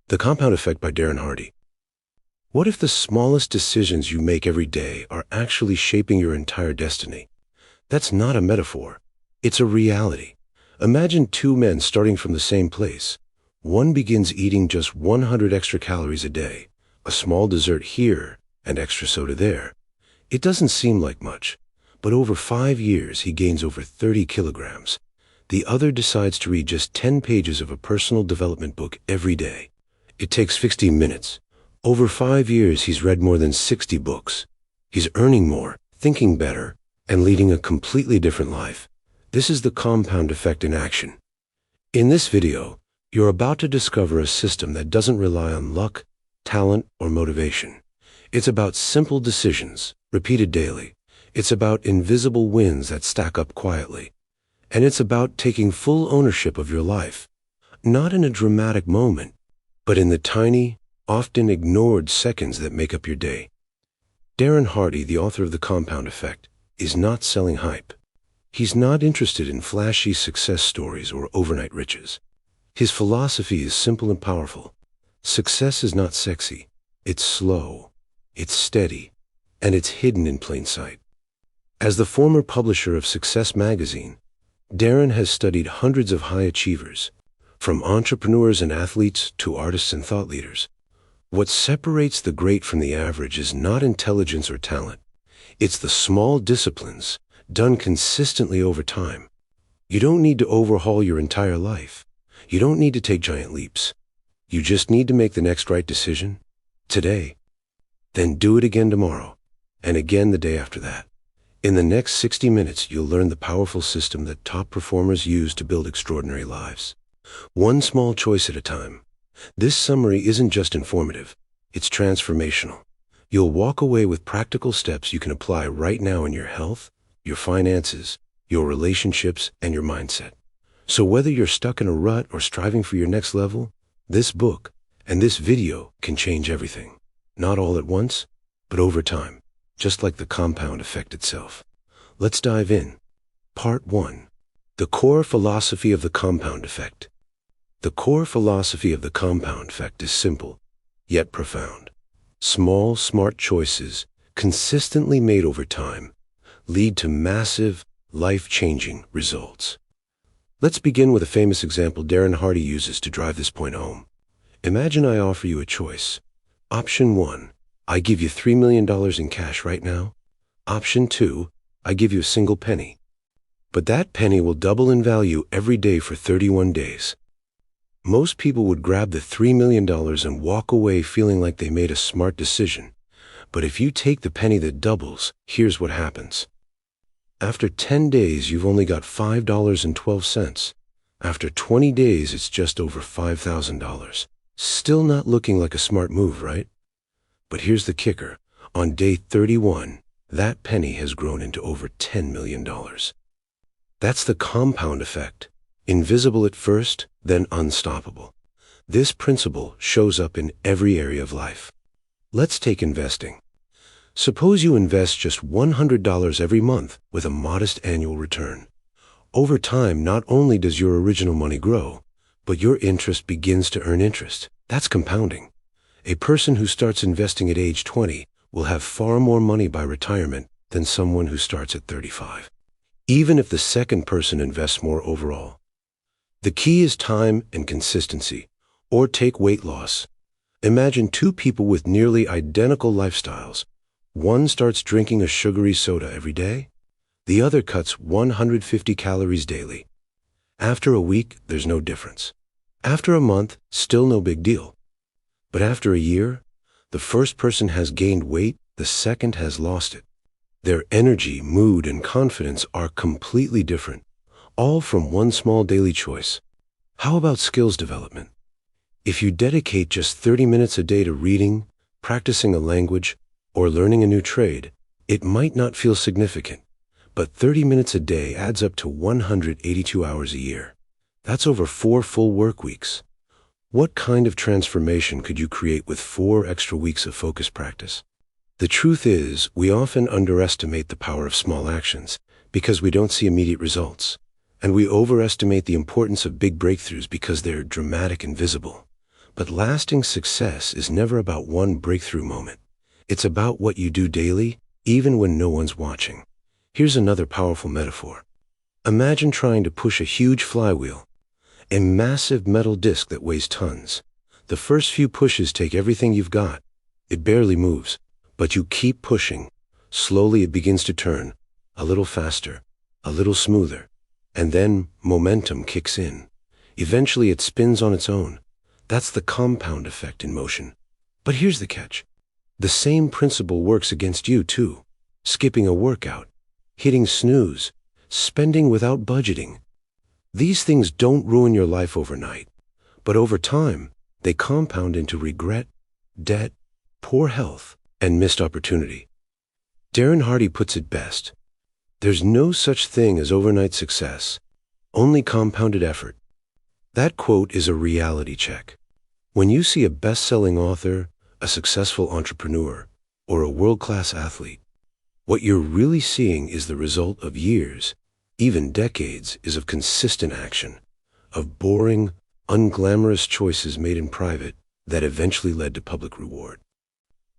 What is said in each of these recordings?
The Compound Effect by Darren Hardy. What if the smallest decisions you make every day are actually shaping your entire destiny? That's not a metaphor. It's a reality. Imagine two men starting from the same place. One begins eating just 100 extra calories a day, a small dessert here and extra soda there. It doesn't seem like much, but over 5 years he gains over 30 kilograms. The other decides to read just 10 pages of a personal development book every day. It takes 15 minutes. Over 5 years, he's read more than 60 books. He's earning more, thinking better, and leading a completely different life. This is the compound effect in action. In this video, you're about to discover a system that doesn't rely on luck, talent, or motivation. It's about simple decisions, repeated daily. It's about invisible wins that stack up quietly. And it's about taking full ownership of your life, not in a dramatic moment, but in the tiny, often ignored seconds that make up your day. Darren Hardy, the author of The Compound Effect, is not selling hype. He's not interested in flashy success stories or overnight riches. His philosophy is simple and powerful. Success is not sexy. It's slow, it's steady, and it's hidden in plain sight. As the former publisher of Success magazine, Darren has studied hundreds of high achievers, from entrepreneurs and athletes to artists and thought leaders. What separates the great from the average is not intelligence or talent. It's the small disciplines done consistently over time. You don't need to overhaul your entire life. You don't need to take giant leaps. You just need to make the next right decision today. Then do it again tomorrow, and again the day after that. In the next 60 minutes, you'll learn the powerful system that top performers use to build extraordinary lives. One small choice at a time. This summary isn't just informative, it's transformational. You'll walk away with practical steps you can apply right now in your health, your finances, your relationships, and your mindset. So whether you're stuck in a rut or striving for your next level, this book and this video can change everything. Not all at once, but over time, just like the compound effect itself. Let's dive in. Part 1. The core philosophy of the compound effect. The core philosophy of the compound effect is simple, yet profound. Small, smart choices, consistently made over time, lead to massive, life-changing results. Let's begin with a famous example Darren Hardy uses to drive this point home. Imagine I offer you a choice. Option 1, I give you $3 million in cash right now. Option 2, I give you a single penny. But that penny will double in value every day for 31 days. Most people would grab the $3 million and walk away feeling like they made a smart decision. But if you take the penny that doubles, here's what happens. After 10 days, you've only got $5.12. After 20 days, it's just over $5,000. Still not looking like a smart move, right? But here's the kicker. On day 31, that penny has grown into over $10 million. That's the compound effect. Invisible at first, then unstoppable. This principle shows up in every area of life. Let's take investing. Suppose you invest just $100 every month with a modest annual return. Over time, not only does your original money grow, but your interest begins to earn interest. That's compounding. A person who starts investing at age 20 will have far more money by retirement than someone who starts at 35, even if the second person invests more overall. The key is time and consistency. Or take weight loss. Imagine two people with nearly identical lifestyles. One starts drinking a sugary soda every day. The other cuts 150 calories daily. After a week, there's no difference. After a month, still no big deal. But after a year, the first person has gained weight, the second has lost it. Their energy, mood, and confidence are completely different. All from one small daily choice. How about skills development? If you dedicate just 30 minutes a day to reading, practicing a language, or learning a new trade, it might not feel significant, but 30 minutes a day adds up to 182 hours a year. That's over 4 full work weeks. What kind of transformation could you create with 4 extra weeks of focused practice? The truth is, we often underestimate the power of small actions because we don't see immediate results. And we overestimate the importance of big breakthroughs because they're dramatic and visible. But lasting success is never about one breakthrough moment. It's about what you do daily, even when no one's watching. Here's another powerful metaphor. Imagine trying to push a huge flywheel, a massive metal disc that weighs tons. The first few pushes take everything you've got. It barely moves, but you keep pushing. Slowly it begins to turn, a little faster, a little smoother, and then momentum kicks in. Eventually it spins on its own. That's the compound effect in motion. But here's the catch. The same principle works against you too. Skipping a workout, hitting snooze, spending without budgeting. These things don't ruin your life overnight, but over time, they compound into regret, debt, poor health, and missed opportunity. Darren Hardy puts it best. There's no such thing as overnight success, only compounded effort. That quote is a reality check. When you see a best-selling author, a successful entrepreneur, or a world-class athlete, what you're really seeing is the result of years, even decades, of consistent action, of boring, unglamorous choices made in private that eventually led to public reward.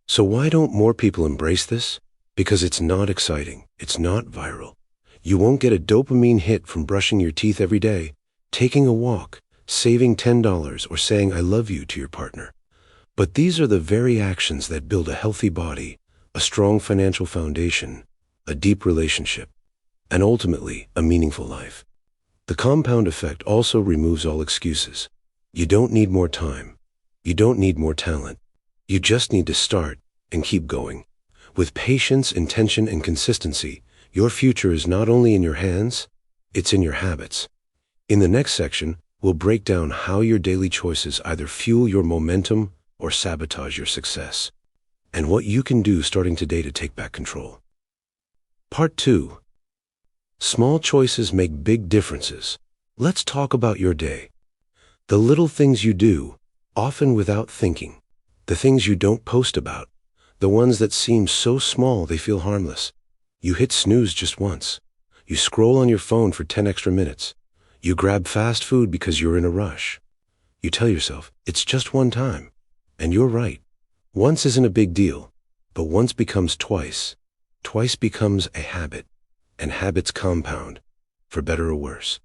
So why don't more people embrace this? Because it's not exciting, it's not viral. You won't get a dopamine hit from brushing your teeth every day, taking a walk, saving $10, or saying I love you to your partner. But these are the very actions that build a healthy body, a strong financial foundation, a deep relationship, and ultimately a meaningful life. The compound effect also removes all excuses. You don't need more time. You don't need more talent. You just need to start and keep going. With patience, intention, and consistency, your future is not only in your hands, it's in your habits. In the next section, we'll break down how your daily choices either fuel your momentum or sabotage your success, and what you can do starting today to take back control. Part 2. Small choices make big differences. Let's talk about your day. The little things you do, often without thinking. The things you don't post about. The ones that seem so small they feel harmless. You hit snooze just once. You scroll on your phone for 10 extra minutes. You grab fast food because you're in a rush. You tell yourself, it's just one time. And you're right. Once isn't a big deal, but once becomes twice. Twice becomes a habit. And habits compound, for better or worse.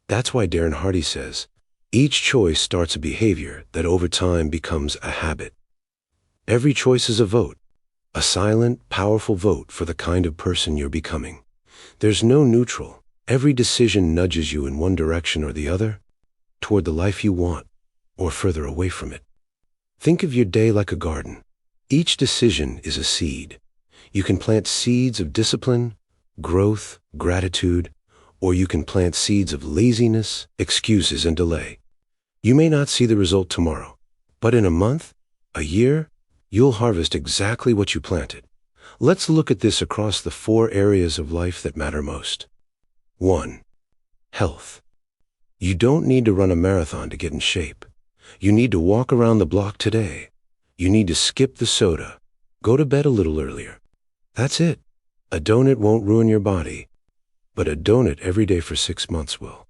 That's why Darren Hardy says, each choice starts a behavior that over time becomes a habit. Every choice is a vote, a silent, powerful vote for the kind of person you're becoming. There's no neutral. Every decision nudges you in one direction or the other, toward the life you want, or further away from it. Think of your day like a garden. Each decision is a seed. You can plant seeds of discipline, growth, gratitude, or you can plant seeds of laziness, excuses, and delay. You may not see the result tomorrow, but in a month, a year, you'll harvest exactly what you planted. Let's look at this across the 4 areas of life that matter most. 1. Health. You don't need to run a marathon to get in shape. You need to walk around the block today. You need to skip the soda. Go to bed a little earlier. That's it. A donut won't ruin your body, but a donut every day for 6 months will.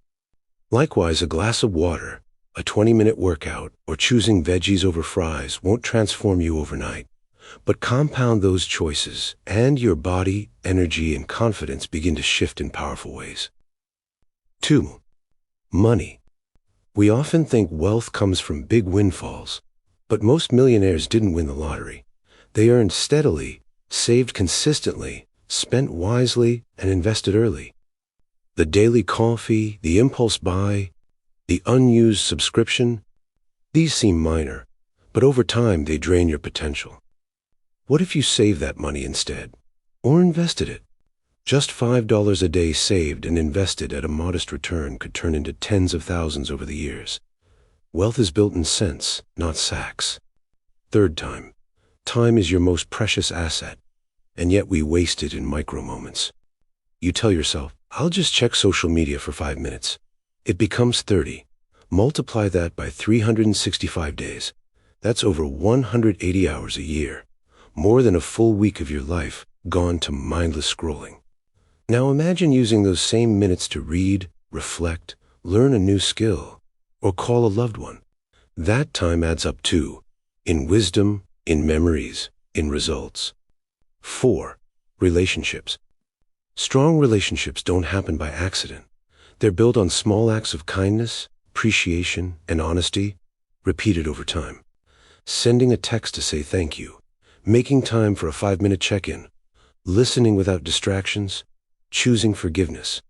Likewise, a glass of water, a 20-minute workout, or choosing veggies over fries won't transform you overnight. But compound those choices, and your body, energy, and confidence begin to shift in powerful ways. 2. Money. We often think wealth comes from big windfalls, but most millionaires didn't win the lottery. They earned steadily, saved consistently, spent wisely, and invested early. The daily coffee, the impulse buy, the unused subscription, these seem minor, but over time they drain your potential. What if you save that money instead, or invested it? Just $5 a day saved and invested at a modest return could turn into tens of thousands over the years. Wealth is built in cents, not sacks. 3rd, time. Time is your most precious asset, and yet we waste it in micro moments. You tell yourself, I'll just check social media for 5 minutes. It becomes 30. Multiply that by 365 days. That's over 180 hours a year. More than a full week of your life gone to mindless scrolling. Now imagine using those same minutes to read, reflect, learn a new skill, or call a loved one. That time adds up too, in wisdom, in memories, in results. 4. Relationships. Strong relationships don't happen by accident. They're built on small acts of kindness, appreciation, and honesty, repeated over time. Sending a text to say thank you, making time for a 5-minute check-in, listening without distractions, choosing forgiveness.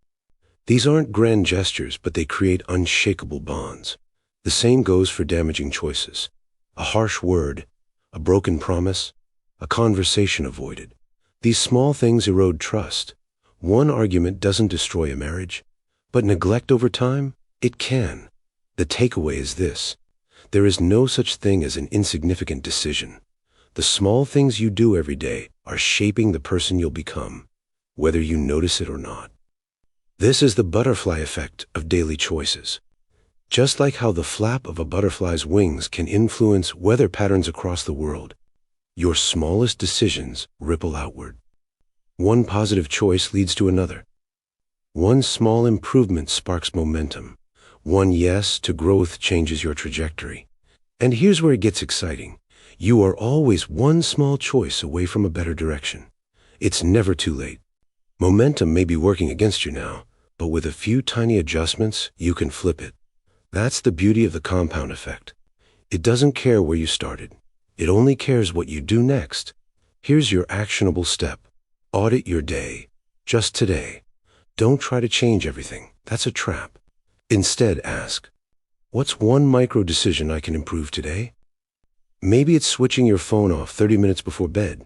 These aren't grand gestures, but they create unshakable bonds. The same goes for damaging choices. A harsh word, a broken promise, a conversation avoided. These small things erode trust. One argument doesn't destroy a marriage, but neglect over time, it can. The takeaway is this: there is no such thing as an insignificant decision. The small things you do every day are shaping the person you'll become, whether you notice it or not. This is the butterfly effect of daily choices. Just like how the flap of a butterfly's wings can influence weather patterns across the world, your smallest decisions ripple outward. One positive choice leads to another. One small improvement sparks momentum. One yes to growth changes your trajectory. And here's where it gets exciting. You are always one small choice away from a better direction. It's never too late. Momentum may be working against you now, but with a few tiny adjustments, you can flip it. That's the beauty of the compound effect. It doesn't care where you started. It only cares what you do next. Here's your actionable step. Audit your day, just today. Don't try to change everything. That's a trap. Instead, ask, what's one micro decision I can improve today? Maybe it's switching your phone off 30 minutes before bed,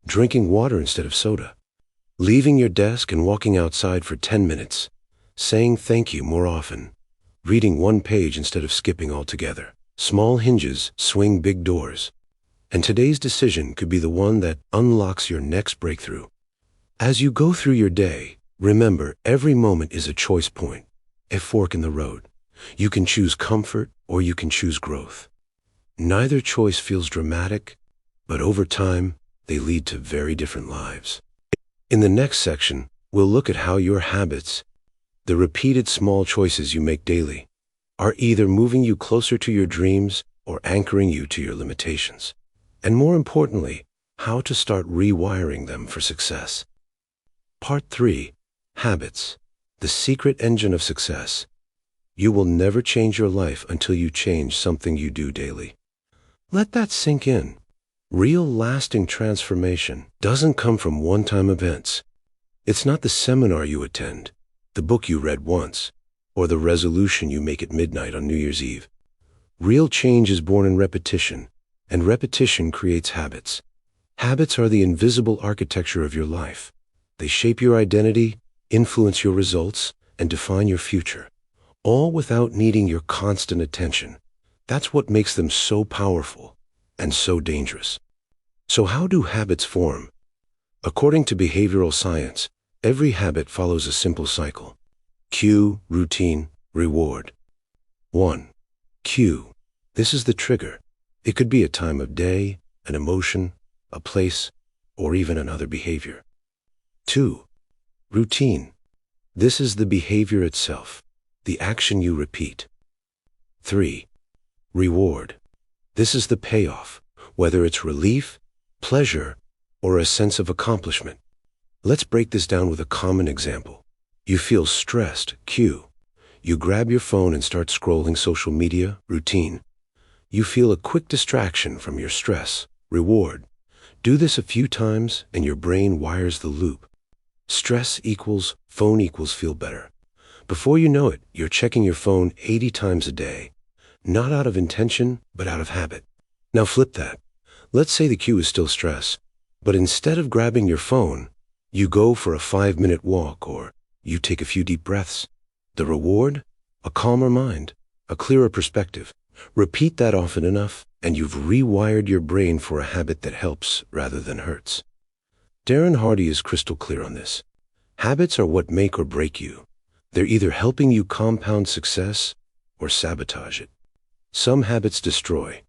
drinking water instead of soda, leaving your desk and walking outside for 10 minutes, saying thank you more often, reading one page instead of skipping altogether. Small hinges swing big doors, and today's decision could be the one that unlocks your next breakthrough. As you go through your day, remember, every moment is a choice point, a fork in the road. You can choose comfort or you can choose growth. Neither choice feels dramatic, but over time, they lead to very different lives. In the next section, we'll look at how your habits, the repeated small choices you make daily, are either moving you closer to your dreams or anchoring you to your limitations. And more importantly, how to start rewiring them for success. Part 3. Habits, the secret engine of success. You will never change your life until you change something you do daily. Let that sink in. Real lasting transformation doesn't come from one-time events. It's not the seminar you attend, the book you read once, or the resolution you make at midnight on New Year's Eve. Real change is born in repetition, and repetition creates habits. Habits are the invisible architecture of your life. They shape your identity, influence your results, and define your future, all without needing your constant attention. That's what makes them so powerful and so dangerous. So how do habits form? According to behavioral science, every habit follows a simple cycle. Cue, routine, reward. 1. Cue. This is the trigger. It could be a time of day, an emotion, a place, or even another behavior. 2. Routine. This is the behavior itself, the action you repeat. 3. Reward. This is the payoff, whether it's relief, pleasure, or a sense of accomplishment. Let's break this down with a common example. You feel stressed, cue. You grab your phone and start scrolling social media, routine. You feel a quick distraction from your stress, reward. Do this a few times and your brain wires the loop. Stress equals phone equals feel better. Before you know it, you're checking your phone 80 times a day. Not out of intention, but out of habit. Now flip that. Let's say the cue is still stress, but instead of grabbing your phone, you go for a 5-minute walk or you take a few deep breaths. The reward? A calmer mind, a clearer perspective. Repeat that often enough, and you've rewired your brain for a habit that helps rather than hurts. Darren Hardy is crystal clear on this. Habits are what make or break you. They're either helping you compound success or sabotage it. Some habits destroy.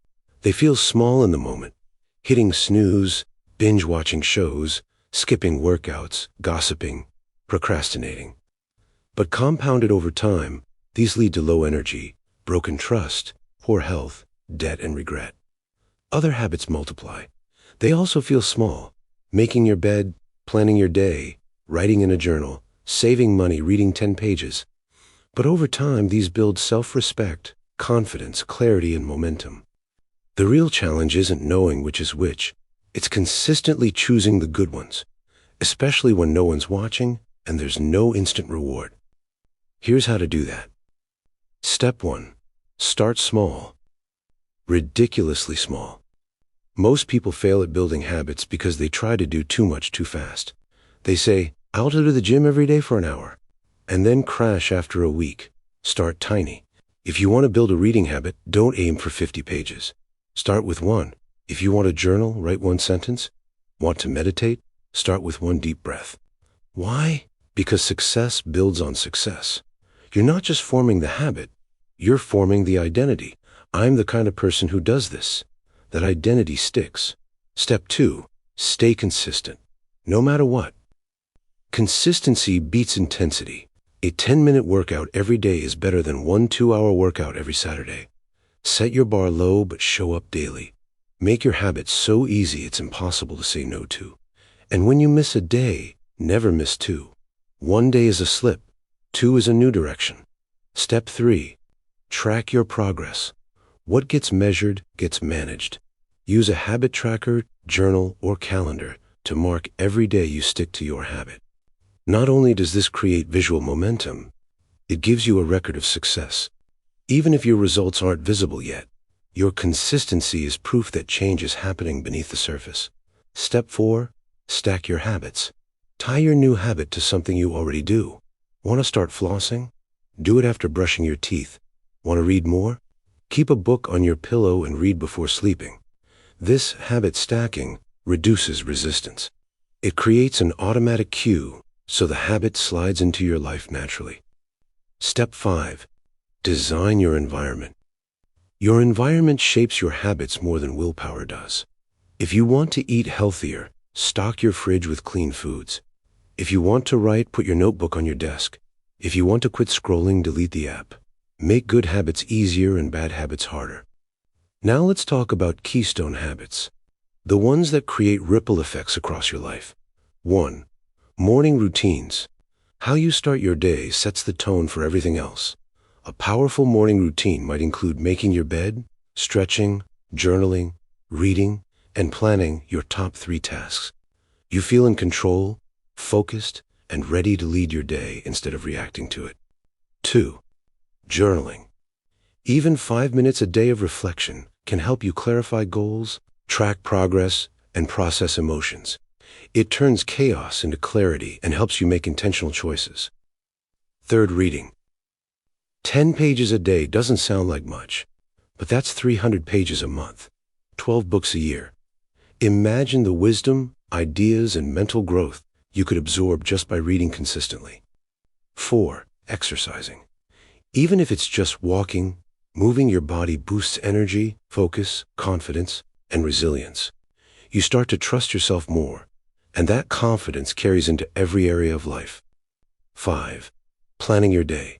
They feel small in the moment, hitting snooze, binge-watching shows, skipping workouts, gossiping, procrastinating. But compounded over time, these lead to low energy, broken trust, poor health, debt, and regret. Other habits multiply. They also feel small. Making your bed, planning your day, writing in a journal, saving money, reading 10 pages. But over time, these build self-respect, confidence, clarity, and momentum. The real challenge isn't knowing which is which. It's consistently choosing the good ones, especially when no one's watching and there's no instant reward. Here's how to do that. Step 1. Start small. Ridiculously small. Most people fail at building habits because they try to do too much too fast. They say, I'll go to the gym every day for an hour, and then crash after a week. Start tiny. If you want to build a reading habit, don't aim for 50 pages. Start with 1. If you want to journal, write 1 sentence. Want to meditate? Start with 1 deep breath. Why? Because success builds on success. You're not just forming the habit, you're forming the identity. I'm the kind of person who does this. That identity sticks. Step 2. Stay consistent. No matter what. Consistency beats intensity. A 10-minute workout every day is better than 1 2-hour workout every Saturday. Set your bar low but show up daily. Make your habits so easy it's impossible to say no to. And when you miss a day, never miss 2. 1 day is a slip. 2 is a new direction. Step 3. Track your progress. What gets measured gets managed. Use a habit tracker, journal, or calendar to mark every day you stick to your habit. Not only does this create visual momentum, it gives you a record of success. Even if your results aren't visible yet, your consistency is proof that change is happening beneath the surface. Step 4. Stack your habits. Tie your new habit to something you already do. Want to start flossing? Do it after brushing your teeth. Want to read more? Keep a book on your pillow and read before sleeping. This habit stacking reduces resistance. It creates an automatic cue, so the habit slides into your life naturally. Step 5. Design your environment. Your environment shapes your habits more than willpower does. If you want to eat healthier, stock your fridge with clean foods. If you want to write, put your notebook on your desk. If you want to quit scrolling, delete the app. Make good habits easier and bad habits harder. Now let's talk about keystone habits, the ones that create ripple effects across your life. 1. Morning routines. How you start your day sets the tone for everything else. A powerful morning routine might include making your bed, stretching, journaling, reading, and planning your top 3 tasks. You feel in control, focused, and ready to lead your day instead of reacting to it. 2. Journaling. Even 5 minutes a day of reflection can help you clarify goals, track progress, and process emotions. It turns chaos into clarity and helps you make intentional choices. 3. Reading. 10 pages a day doesn't sound like much, but that's 300 pages a month, 12 books a year. Imagine the wisdom, ideas, and mental growth you could absorb just by reading consistently. 4. Exercising. Even if it's just walking, moving your body boosts energy, focus, confidence, and resilience. You start to trust yourself more, and that confidence carries into every area of life. 5. Planning your day.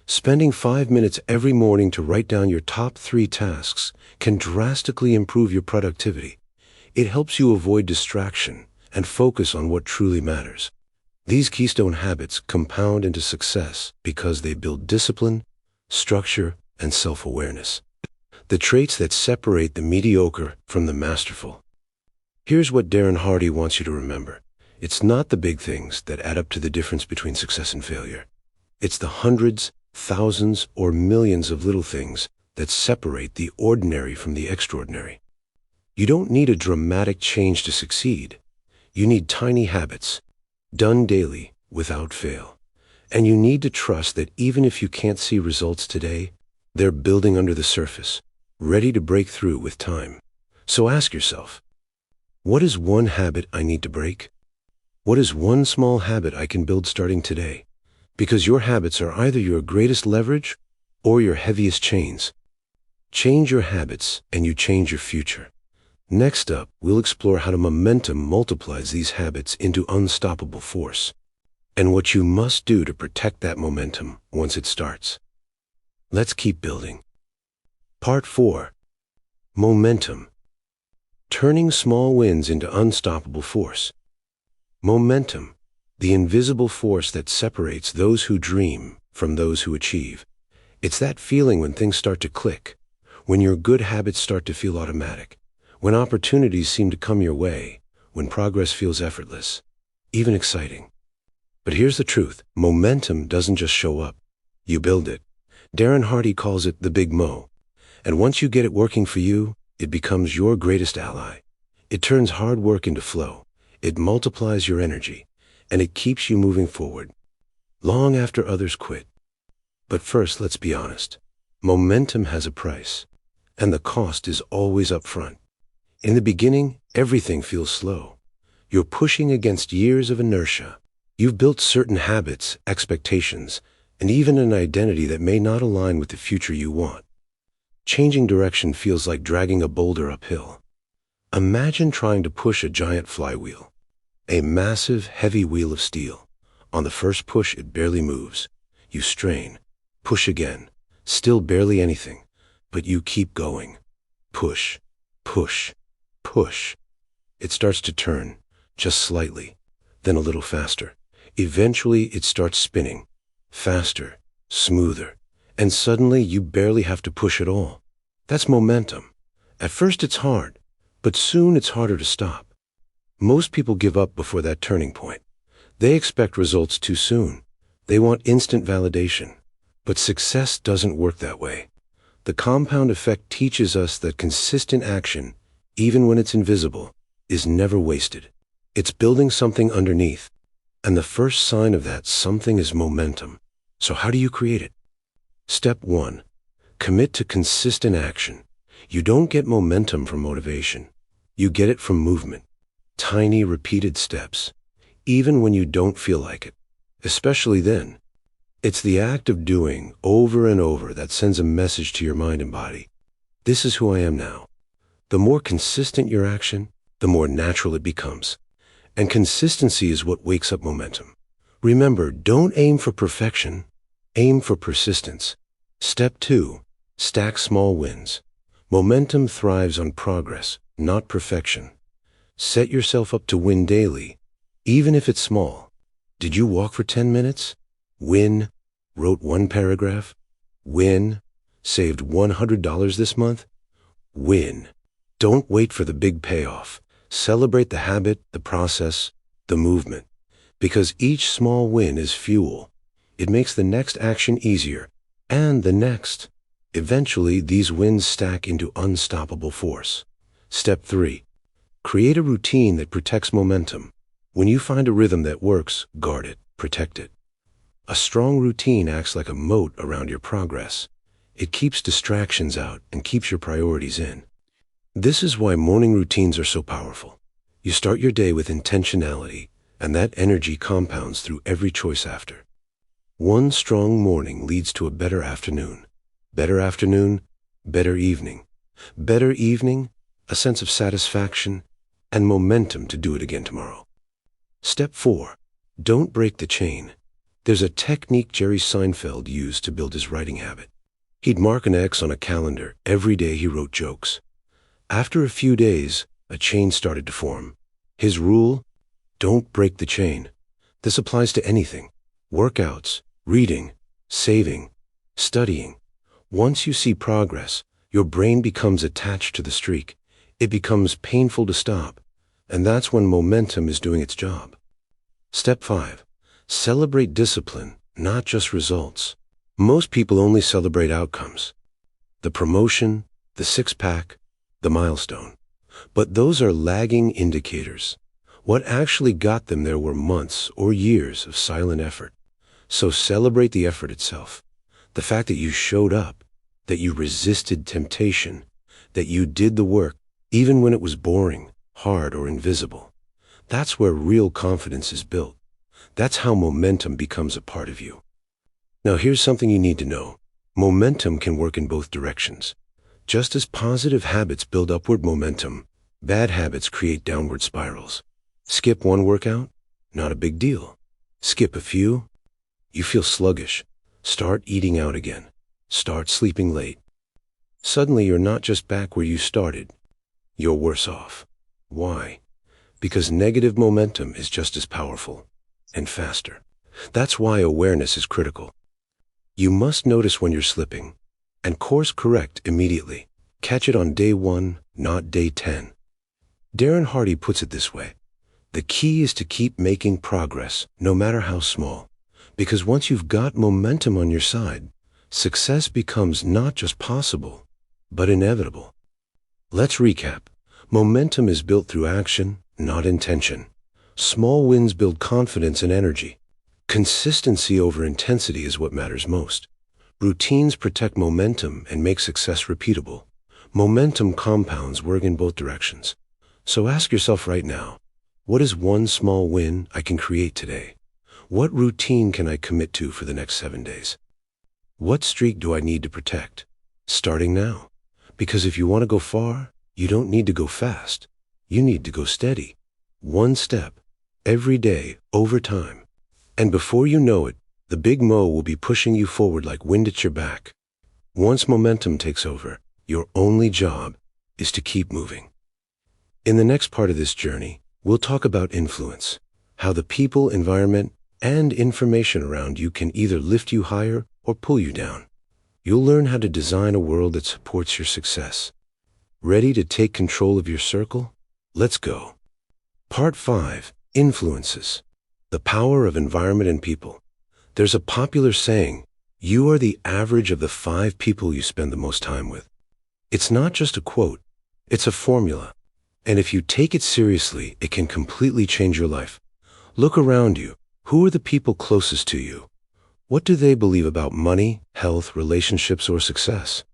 Spending 5 minutes every morning to write down your top 3 tasks can drastically improve your productivity. It helps you avoid distraction and focus on what truly matters. These keystone habits compound into success because they build discipline, structure, and self-awareness, the traits that separate the mediocre from the masterful. Here's what Darren Hardy wants you to remember. It's not the big things that add up to the difference between success and failure. It's the hundreds, thousands, or millions of little things that separate the ordinary from the extraordinary. You don't need a dramatic change to succeed. You need tiny habits, done daily, without fail. And you need to trust that even if you can't see results today, they're building under the surface, ready to break through with time. So ask yourself, what is one habit I need to break? What is one small habit I can build starting today? Because your habits are either your greatest leverage or your heaviest chains. Change your habits and you change your future. Next up, we'll explore how momentum multiplies these habits into unstoppable force, and what you must do to protect that momentum once it starts. Let's keep building. Part 4. Momentum. Turning small wins into unstoppable force. Momentum, the invisible force that separates those who dream from those who achieve. It's that feeling when things start to click, when your good habits start to feel automatic, when opportunities seem to come your way, when progress feels effortless, even exciting. But here's the truth. Momentum doesn't just show up. You build it. Darren Hardy calls it the Big Mo. And once you get it working for you, it becomes your greatest ally. It turns hard work into flow. It multiplies your energy, and it keeps you moving forward, long after others quit. But first, let's be honest. Momentum has a price, and the cost is always up front. In the beginning, everything feels slow. You're pushing against years of inertia. You've built certain habits, expectations, and even an identity that may not align with the future you want. Changing direction feels like dragging a boulder uphill. Imagine trying to push a giant flywheel, a massive, heavy wheel of steel. On the first push, it barely moves. You strain, push again, still barely anything, but you keep going. Push, push, push. It starts to turn, just slightly, then a little faster. Eventually, it starts spinning, faster, smoother, and suddenly you barely have to push at all. That's momentum. At first it's hard, but soon it's harder to stop. Most people give up before that turning point. They expect results too soon. They want instant validation. But success doesn't work that way. The compound effect teaches us that consistent action, even when it's invisible, is never wasted. It's building something underneath. And the first sign of that something is momentum. So how do you create it? Step 1. Commit to consistent action. You don't get momentum from motivation. You get it from movement. Tiny, repeated steps. Even when you don't feel like it. Especially then. It's the act of doing over and over that sends a message to your mind and body. This is who I am now. The more consistent your action, the more natural it becomes. And consistency is what wakes up momentum. Remember, don't aim for perfection. Aim for persistence. Step 2. Stack small wins. Momentum thrives on progress, not perfection. Set yourself up to win daily, even if it's small. Did you walk for 10 minutes? Win. Wrote 1 paragraph? Win. Saved $100 this month? Win. Don't wait for the big payoff. Celebrate the habit, the process, the movement. Because each small win is fuel. It makes the next action easier, and the next. Eventually, these wins stack into unstoppable force. Step 3. Create a routine that protects momentum. When you find a rhythm that works, guard it, protect it. A strong routine acts like a moat around your progress. It keeps distractions out and keeps your priorities in. This is why morning routines are so powerful. You start your day with intentionality, and that energy compounds through every choice after. One strong morning leads to a better afternoon. Better afternoon, better evening. Better evening, a sense of satisfaction, and momentum to do it again tomorrow. Step 4. Don't break the chain. There's a technique Jerry Seinfeld used to build his writing habit. He'd mark an X on a calendar every day he wrote jokes. After a few days, a chain started to form. His rule? Don't break the chain. This applies to anything. Workouts, reading, saving, studying. Once you see progress, your brain becomes attached to the streak. It becomes painful to stop, and that's when momentum is doing its job. Step 5. Celebrate discipline, not just results. Most people only celebrate outcomes. The promotion, the six-pack, the milestone. But those are lagging indicators. What actually got them there were months or years of silent effort. So celebrate the effort itself. The fact that you showed up, that you resisted temptation, that you did the work, even when it was boring, hard, or invisible. That's where real confidence is built. That's how momentum becomes a part of you. Now here's something you need to know. Momentum can work in both directions. Just as positive habits build upward momentum, bad habits create downward spirals. Skip one workout? Not a big deal. Skip a few? You feel sluggish. Start eating out again. Start sleeping late. Suddenly you're not just back where you started, you're worse off. Why? Because negative momentum is just as powerful and faster. That's why awareness is critical. You must notice when you're slipping and course correct immediately. Catch it on day 1, not day 10. Darren Hardy puts it this way: the key is to keep making progress, no matter how small. Because once you've got momentum on your side, success becomes not just possible, but inevitable. Let's recap. Momentum is built through action, not intention. Small wins build confidence and energy. Consistency over intensity is what matters most. Routines protect momentum and make success repeatable. Momentum compounds, work in both directions. So ask yourself right now, what is one small win I can create today? What routine can I commit to for the next 7 days? What streak do I need to protect? Starting now. Because if you want to go far, you don't need to go fast. You need to go steady. One step, every day, over time. And before you know it, the big Mo will be pushing you forward like wind at your back. Once momentum takes over, your only job is to keep moving. In the next part of this journey, we'll talk about influence, how the people, environment, and information around you can either lift you higher or pull you down. You'll learn how to design a world that supports your success. Ready to take control of your circle? Let's go. Part 5. Influences. The power of environment and people. There's a popular saying, you are the average of the 5 people you spend the most time with. It's not just a quote, it's a formula. And if you take it seriously, it can completely change your life. Look around you. Who are the people closest to you? What do they believe about money, health, relationships, or success?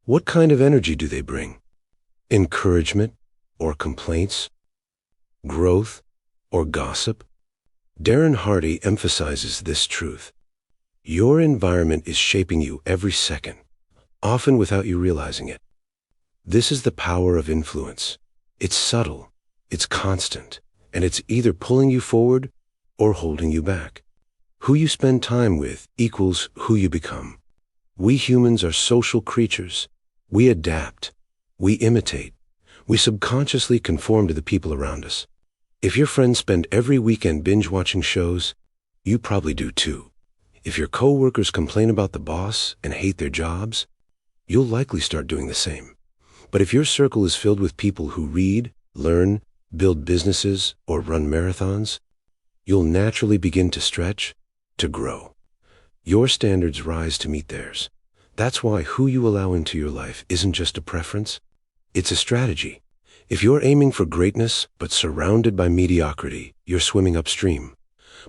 What kind of energy do they bring? Encouragement or complaints? Growth or gossip? Darren Hardy emphasizes this truth. Your environment is shaping you every second, often without you realizing it. This is the power of influence. It's subtle, it's constant, and it's either pulling you forward or holding you back. Who you spend time with equals who you become. We humans are social creatures. We adapt. We imitate. We subconsciously conform to the people around us. If your friends spend every weekend binge-watching shows, you probably do too. If your coworkers complain about the boss and hate their jobs, you'll likely start doing the same. But if your circle is filled with people who read, learn, build businesses, or run marathons, you'll naturally begin to stretch, to grow. Your standards rise to meet theirs. That's why who you allow into your life isn't just a preference, it's a strategy. If you're aiming for greatness but surrounded by mediocrity, you're swimming upstream.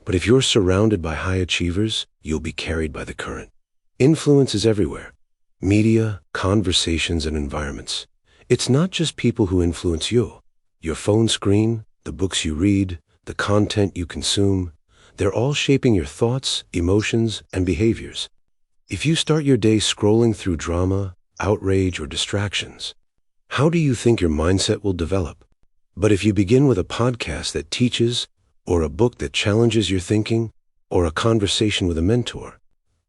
But if you're surrounded by high achievers, you'll be carried by the current. Influence is everywhere. Media, conversations, and environments. It's not just people who influence you. Your phone screen, the books you read, the content you consume, they're all shaping your thoughts, emotions, and behaviors. If you start your day scrolling through drama, outrage, or distractions, how do you think your mindset will develop? But if you begin with a podcast that teaches, or a book that challenges your thinking, or a conversation with a mentor,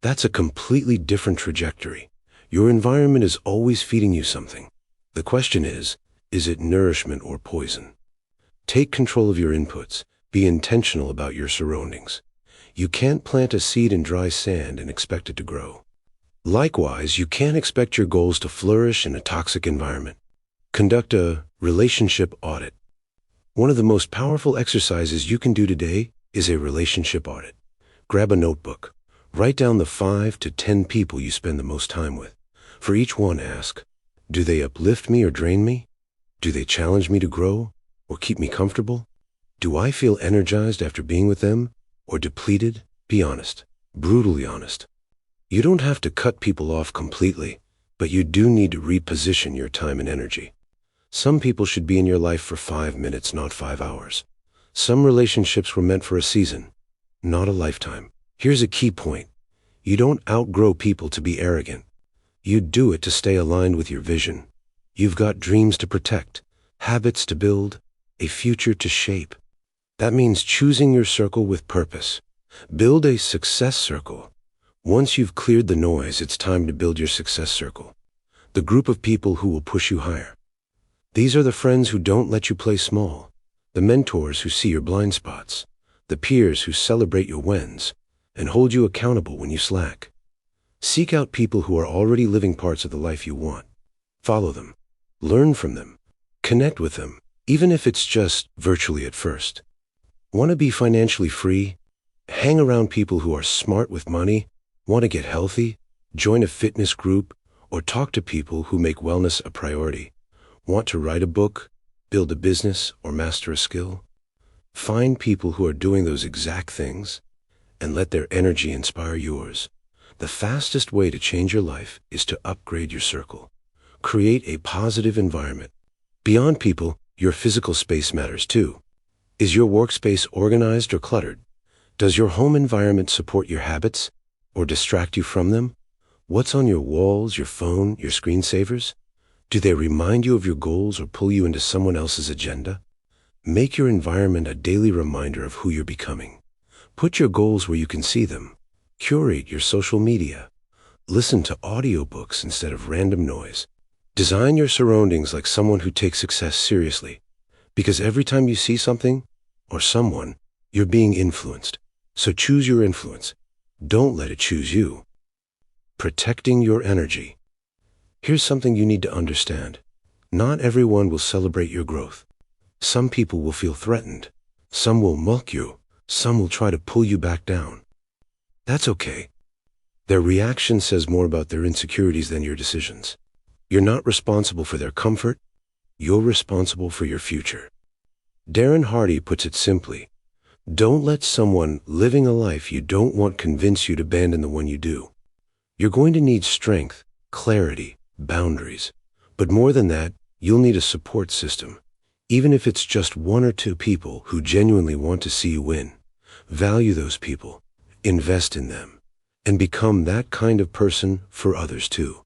that's a completely different trajectory. Your environment is always feeding you something. The question is it nourishment or poison? Take control of your inputs. Be intentional about your surroundings. You can't plant a seed in dry sand and expect it to grow. Likewise, you can't expect your goals to flourish in a toxic environment. Conduct a relationship audit. One of the most powerful exercises you can do today is a relationship audit. Grab a notebook. Write down the 5 to 10 people you spend the most time with. For each one, ask, do they uplift me or drain me? Do they challenge me to grow or keep me comfortable? Do I feel energized after being with them or depleted? Be honest, brutally honest. You don't have to cut people off completely, but you do need to reposition your time and energy. Some people should be in your life for 5 minutes, not 5 hours. Some relationships were meant for a season, not a lifetime. Here's a key point. You don't outgrow people to be arrogant. You do it to stay aligned with your vision. You've got dreams to protect, habits to build, a future to shape. That means choosing your circle with purpose. Build a success circle. Once you've cleared the noise, it's time to build your success circle. the group of people who will push you higher. These are the friends who don't let you play small, the mentors who see your blind spots, the peers who celebrate your wins and hold you accountable when you slack. Seek out people who are already living parts of the life you want. Follow them, learn from them, connect with them, even if it's just virtually at first. Want to be financially free? Hang around people who are smart with money? Want to get healthy? Join a fitness group? Or talk to people who make wellness a priority? Want to write a book, build a business, or master a skill? Find people who are doing those exact things and let their energy inspire yours. The fastest way to change your life is to upgrade your circle. Create a positive environment. Beyond people, your physical space matters too. Is your workspace organized or cluttered? Does your home environment support your habits or distract you from them? What's on your walls, your phone, your screensavers? Do they remind you of your goals or pull you into someone else's agenda? Make your environment a daily reminder of who you're becoming. Put your goals where you can see them. Curate your social media. Listen to audiobooks instead of random noise. Design your surroundings like someone who takes success seriously. Because every time you see something or someone, you're being influenced. So choose your influence. Don't let it choose you. Protecting your energy. Here's something you need to understand. Not everyone will celebrate your growth. Some people will feel threatened. Some will mock you. Some will try to pull you back down. That's okay. Their reaction says more about their insecurities than your decisions. You're not responsible for their comfort. You're responsible for your future. Darren Hardy puts it simply, don't let someone living a life you don't want convince you to abandon the one you do. You're going to need strength, clarity, boundaries. But more than that, you'll need a support system. Even if it's just one or two people who genuinely want to see you win. Value those people, invest in them, and become that kind of person for others too.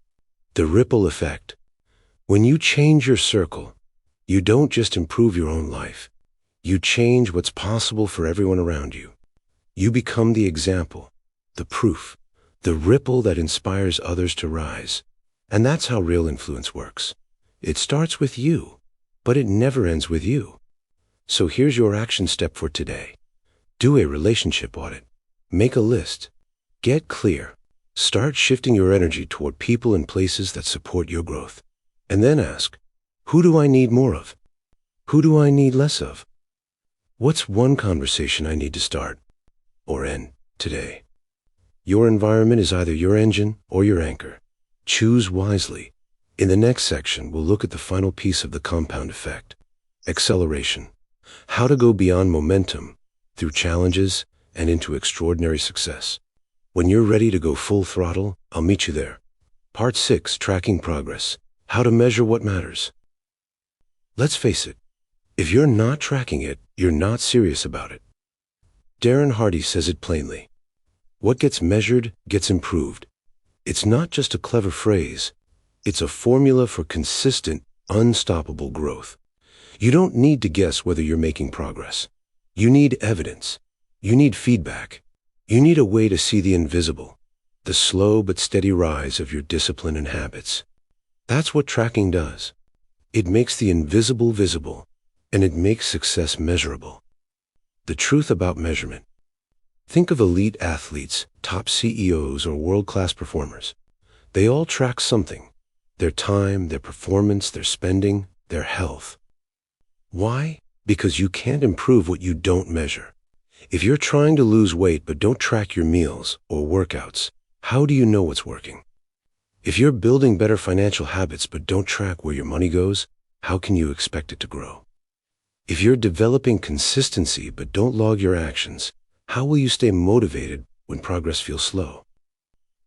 The ripple effect. When you change your circle, you don't just improve your own life. You change what's possible for everyone around you. You become the example, the proof, the ripple that inspires others to rise. And that's how real influence works. It starts with you, but it never ends with you. So here's your action step for today. Do a relationship audit. Make a list. Get clear. Start shifting your energy toward people and places that support your growth. And then ask, who do I need more of? Who do I need less of? What's one conversation I need to start or end today? Your environment is either your engine or your anchor. Choose wisely. In the next section, we'll look at the final piece of the compound effect, acceleration. How to go beyond momentum through challenges and into extraordinary success. When you're ready to go full throttle, I'll meet you there. Part 6, Tracking Progress. How to measure what matters. Let's face it, if you're not tracking it, you're not serious about it. Darren Hardy says it plainly. What gets measured gets improved. It's not just a clever phrase. It's a formula for consistent, unstoppable growth. You don't need to guess whether you're making progress. You need evidence. You need feedback. You need a way to see the invisible, the slow but steady rise of your discipline and habits. That's what tracking does. It makes the invisible visible, and it makes success measurable. The truth about measurement. Think of elite athletes, top CEOs, or world-class performers. They all track something: their time, their performance, their spending, their health. Why? Because you can't improve what you don't measure. If you're trying to lose weight but don't track your meals or workouts, how do you know what's working? If you're building better financial habits but don't track where your money goes, how can you expect it to grow? If you're developing consistency but don't log your actions, how will you stay motivated when progress feels slow?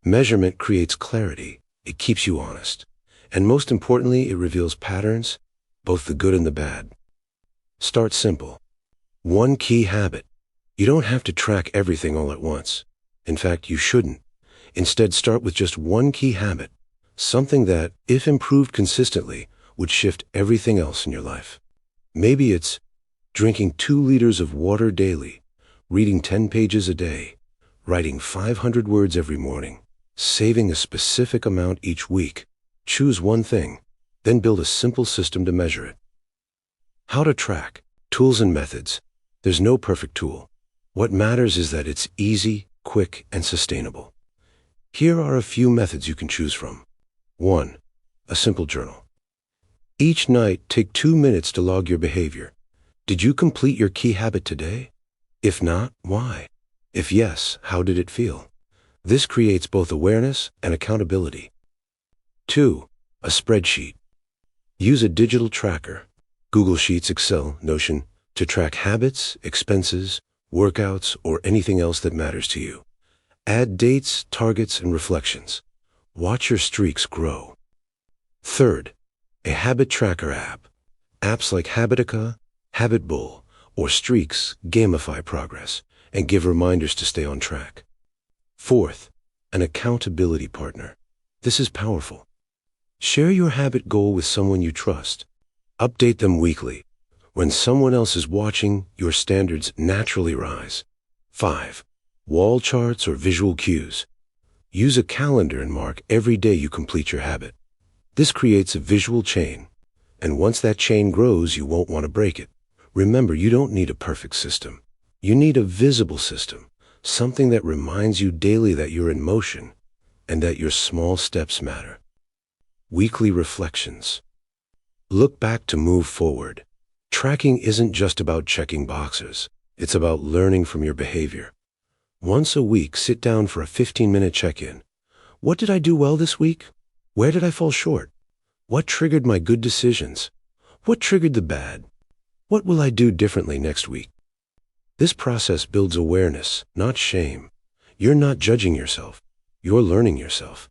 Measurement creates clarity. It keeps you honest. And most importantly, it reveals patterns, both the good and the bad. Start simple. One key habit. You don't have to track everything all at once. In fact, you shouldn't. Instead, start with just one key habit, something that, if improved consistently, would shift everything else in your life. Maybe it's drinking 2 liters of water daily, reading 10 pages a day, writing 500 words every morning, saving a specific amount each week, Choose one thing, then build a simple system to measure it. How to track. Tools and methods. There's no perfect tool. What matters is that it's easy, quick, and sustainable. Here are a few methods you can choose from. 1. A simple journal. Each night, take 2 minutes to log your behavior. Did you complete your key habit today? If not, why? If yes, how did it feel? This creates both awareness and accountability. 2. A spreadsheet. Use a digital tracker, Google Sheets, Excel, Notion, to track habits, expenses, workouts, or anything else that matters to you. Add dates, targets, and reflections. Watch your streaks grow. 3. A habit tracker app. Apps like Habitica, Habitbull, or Streaks gamify progress and give reminders to stay on track. 4. An accountability partner. This is powerful. Share your habit goal with someone you trust. Update them weekly. When someone else is watching, your standards naturally rise. 5. Wall charts or visual cues. Use a calendar and mark every day you complete your habit. This creates a visual chain, and once that chain grows, you won't want to break it. Remember, you don't need a perfect system. You need a visible system, something that reminds you daily that you're in motion and that your small steps matter. Weekly reflections. Look back to move forward. Tracking isn't just about checking boxes. It's about learning from your behavior. Once a week, sit down for a 15-minute check-in. What did I do well this week? Where did I fall short? What triggered my good decisions? What triggered the bad? What will I do differently next week? This process builds awareness, not shame. You're not judging yourself. You're learning yourself.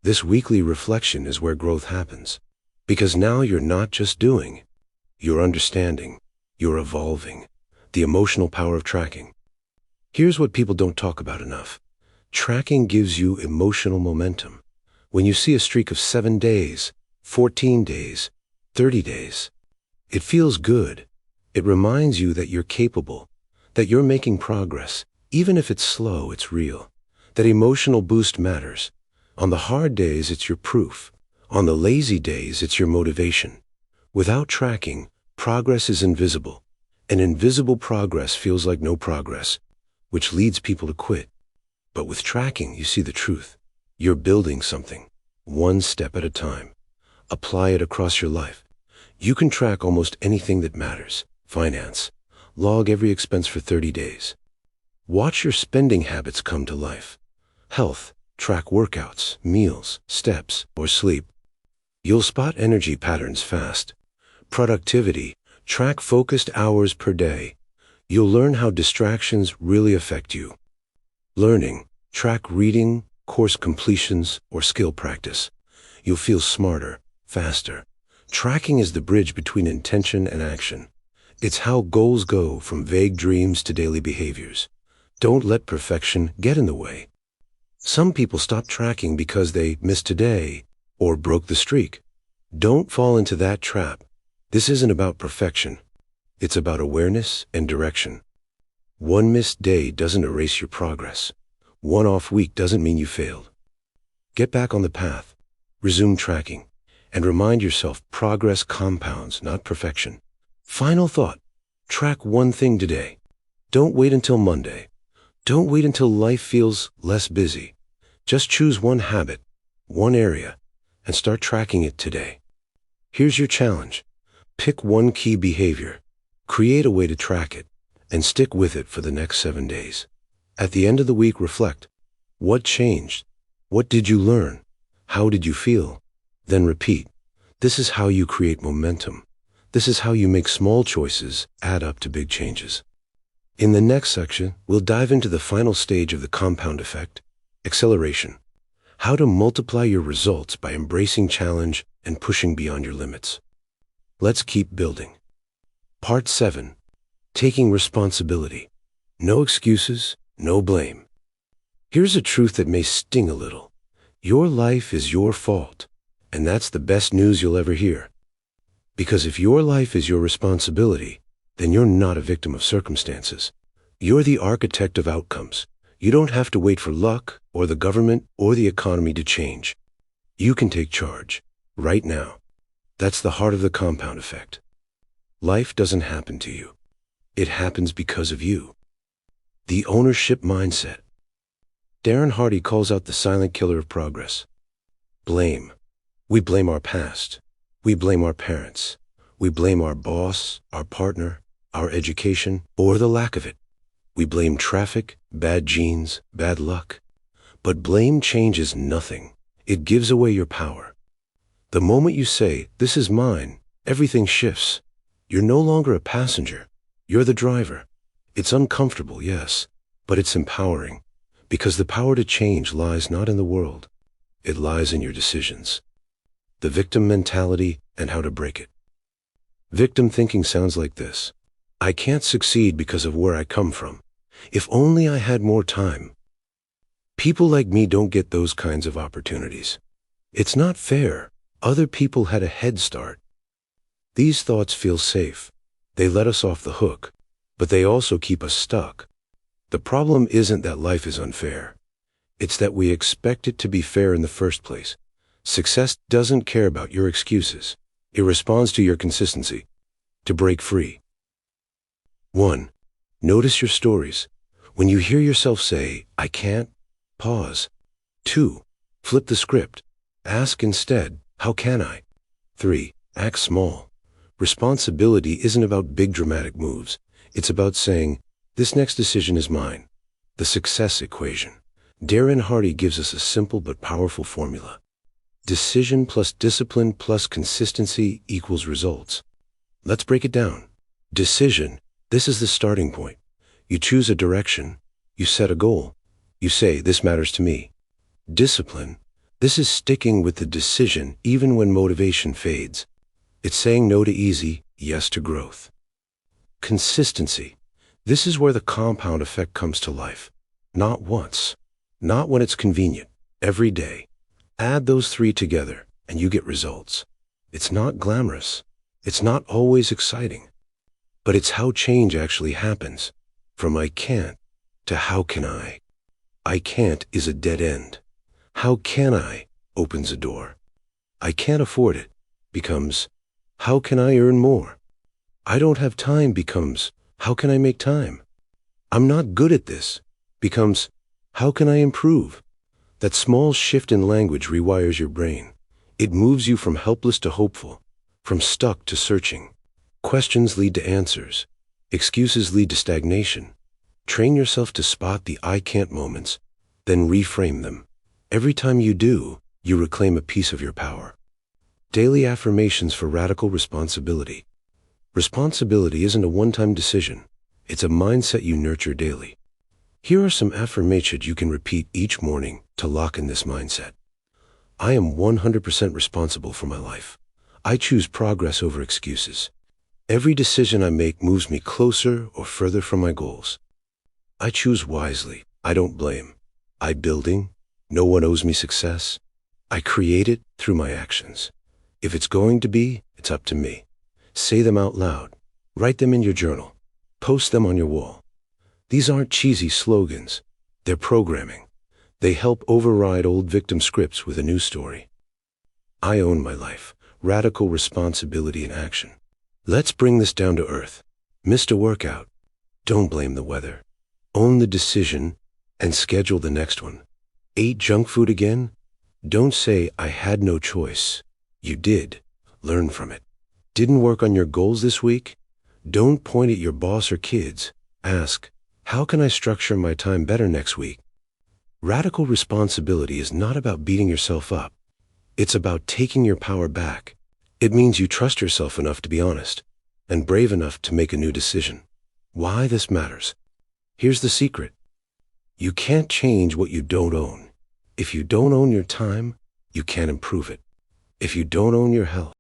This weekly reflection is where growth happens. Because now you're not just doing. You're understanding. You're evolving. The emotional power of tracking. Here's what people don't talk about enough. Tracking gives you emotional momentum. When you see a streak of 7 days, 14 days, 30 days, it feels good. It reminds you that you're capable, that you're making progress. Even if it's slow, it's real. That emotional boost matters. On the hard days, it's your proof. On the lazy days, it's your motivation. Without tracking, progress is invisible. And invisible progress feels like no progress, which leads people to quit. But with tracking, you see the truth. You're building something, one step at a time. Apply it across your life. You can track almost anything that matters. Finance. Log every expense for 30 days. Watch your spending habits come to life. Health. Track workouts, meals, steps, or sleep. You'll spot energy patterns fast. Productivity. Track focused hours per day. You'll learn how distractions really affect you. Learning. Track reading, course completions, or skill practice. You'll feel smarter, faster. Tracking is the bridge between intention and action. It's how goals go from vague dreams to daily behaviors. Don't let perfection get in the way. Some people stop tracking because they missed today or broke the streak. Don't fall into that trap. This isn't about perfection. It's about awareness and direction. One missed day doesn't erase your progress. One off week doesn't mean you failed. Get back on the path. Resume tracking. And remind yourself progress compounds, not perfection. Final thought. Track one thing today. Don't wait until Monday. Don't wait until life feels less busy. Just choose one habit, one area, and start tracking it today. Here's your challenge. Pick one key behavior, create a way to track it, and stick with it for the next 7 days. At the end of the week, reflect. What changed? What did you learn? How did you feel? Then repeat. This is how you create momentum. This is how you make small choices add up to big changes. In the next section, we'll dive into the final stage of the compound effect, acceleration. How to multiply your results by embracing challenge and pushing beyond your limits. Let's keep building. Part 7. Taking responsibility. No excuses, no blame. Here's a truth that may sting a little. Your life is your fault, and that's the best news you'll ever hear. Because if your life is your responsibility, then you're not a victim of circumstances. You're the architect of outcomes. You don't have to wait for luck or the government or the economy to change. You can take charge. right now. That's the heart of the compound effect. Life doesn't happen to you. It happens because of you. The ownership mindset. Darren Hardy calls out the silent killer of progress. Blame. We blame our past. We blame our parents. We blame our boss, our partner, our education, or the lack of it. We blame traffic, bad genes, bad luck. But blame changes nothing. It gives away your power. The moment you say, "This is mine," everything shifts. You're no longer a passenger. You're the driver. It's uncomfortable, yes, but it's empowering, because the power to change lies not in the world. It lies in your decisions. The victim mentality and how to break it. Victim thinking sounds like this: I can't succeed because of where I come from. If only I had more time. People like me don't get those kinds of opportunities. It's not fair. Other people had a head start. These thoughts feel safe. They let us off the hook, but they also keep us stuck. The problem isn't that life is unfair. It's that we expect it to be fair in the first place. Success doesn't care about your excuses. It responds to your consistency. To break free. 1. Notice your stories. When you hear yourself say, "I can't," pause. 2. Flip the script. Ask instead, "How can I?" 3. Act small. Responsibility isn't about big dramatic moves. It's about saying, "This next decision is mine." The success equation. Darren Hardy gives us a simple but powerful formula. Decision plus discipline plus consistency equals results. Let's break it down. Decision. This is the starting point. You choose a direction. You set a goal. You say, "This matters to me." Discipline. This is sticking with the decision even when motivation fades. It's saying no to easy, yes to growth. Consistency. This is where the compound effect comes to life. Not once. Not when it's convenient. Every day. Add those three together and you get results. It's not glamorous. It's not always exciting. But it's how change actually happens. From "I can't" to "How can I?" "I can't" is a dead end. "How can I?" opens a door. "I can't afford it" becomes, "How can I earn more?" "I don't have time" becomes, "How can I make time?" "I'm not good at this" becomes, "How can I improve?" That small shift in language rewires your brain. It moves you from helpless to hopeful, from stuck to searching. Questions lead to answers. Excuses lead to stagnation. Train yourself to spot the "I can't" moments, then reframe them. Every time you do, you reclaim a piece of your power. Daily affirmations for radical responsibility. Responsibility isn't a one-time decision. It's a mindset you nurture daily. Here are some affirmations you can repeat each morning to lock in this mindset. I am 100% responsible for my life. I choose progress over excuses. Every decision I make moves me closer or further from my goals. I choose wisely. I don't blame. I building. No one owes me success. I create it through my actions. If it's going to be, it's up to me. Say them out loud. Write them in your journal. Post them on your wall. These aren't cheesy slogans. They're programming. They help override old victim scripts with a new story. I own my life. Radical responsibility in action. Let's bring this down to earth. Missed a workout? Don't blame the weather. Own the decision and schedule the next one. Ate junk food again? Don't say, "I had no choice." You did. Learn from it. Didn't work on your goals this week? Don't point at your boss or kids. Ask, "How can I structure my time better next week?" Radical responsibility is not about beating yourself up. It's about taking your power back. It means you trust yourself enough to be honest and brave enough to make a new decision. Why this matters? Here's the secret. You can't change what you don't own. If you don't own your time, you can't improve it. If you don't own your health,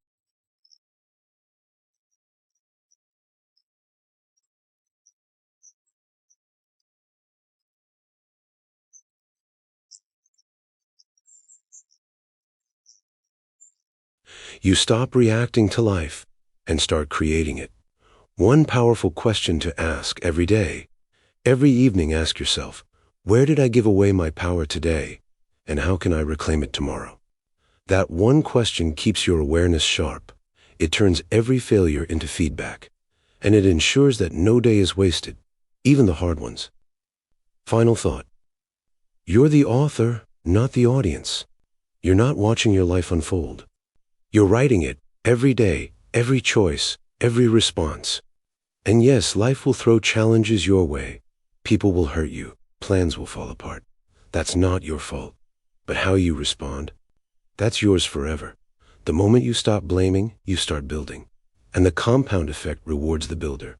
you stop reacting to life and start creating it. One powerful question to ask every day. Every evening ask yourself, where did I give away my power today? And how can I reclaim it tomorrow? That one question keeps your awareness sharp. It turns every failure into feedback, and it ensures that no day is wasted, even the hard ones. Final thought. You're the author, not the audience. You're not watching your life unfold. You're writing it every day, every choice, every response. And yes, life will throw challenges your way. People will hurt you. Plans will fall apart. That's not your fault. But how you respond, that's yours forever. The moment you stop blaming, you start building. And the compound effect rewards the builder,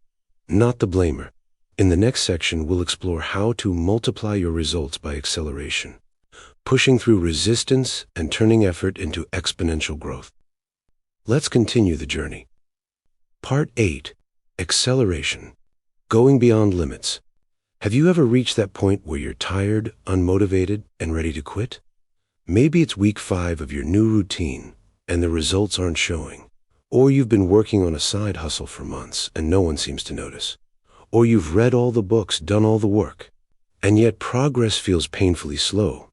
not the blamer. In the next section, we'll explore how to multiply your results by acceleration, pushing through resistance and turning effort into exponential growth. Let's continue the journey. Part 8. Acceleration. Going beyond limits. Have you ever reached that point where you're tired, unmotivated, and ready to quit? Maybe it's week 5 of your new routine, and the results aren't showing. Or you've been working on a side hustle for months, and no one seems to notice. Or you've read all the books, done all the work, and yet progress feels painfully slow.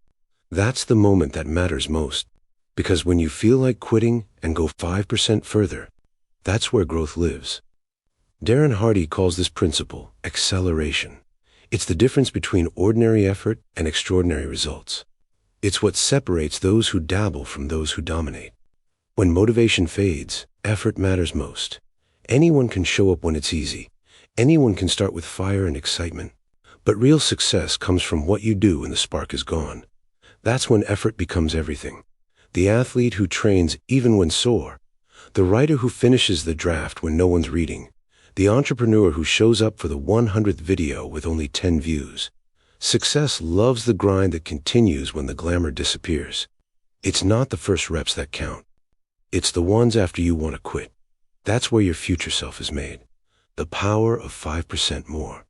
That's the moment that matters most, because when you feel like quitting and go 5% further, that's where growth lives. Darren Hardy calls this principle acceleration. It's the difference between ordinary effort and extraordinary results. It's what separates those who dabble from those who dominate. When motivation fades, effort matters most. Anyone can show up when it's easy. Anyone can start with fire and excitement. But real success comes from what you do when the spark is gone. That's when effort becomes everything. The athlete who trains even when sore. The writer who finishes the draft when no one's reading. The entrepreneur who shows up for the 100th video with only 10 views. Success loves the grind that continues when the glamour disappears. It's not the first reps that count. It's the ones after you want to quit. That's where your future self is made. The power of 5% more.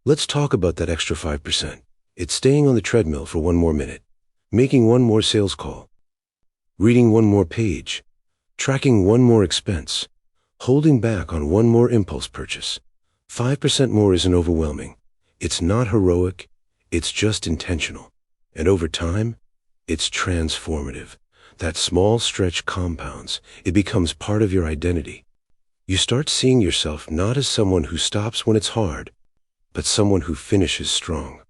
Let's talk about that extra 5%. It's staying on the treadmill for one more minute, making one more sales call, reading one more page, tracking one more expense, holding back on one more impulse purchase. 5% more isn't overwhelming. It's not heroic. It's just intentional. And over time, it's transformative. That small stretch compounds. It becomes part of your identity. You start seeing yourself not as someone who stops when it's hard, but someone who finishes strong.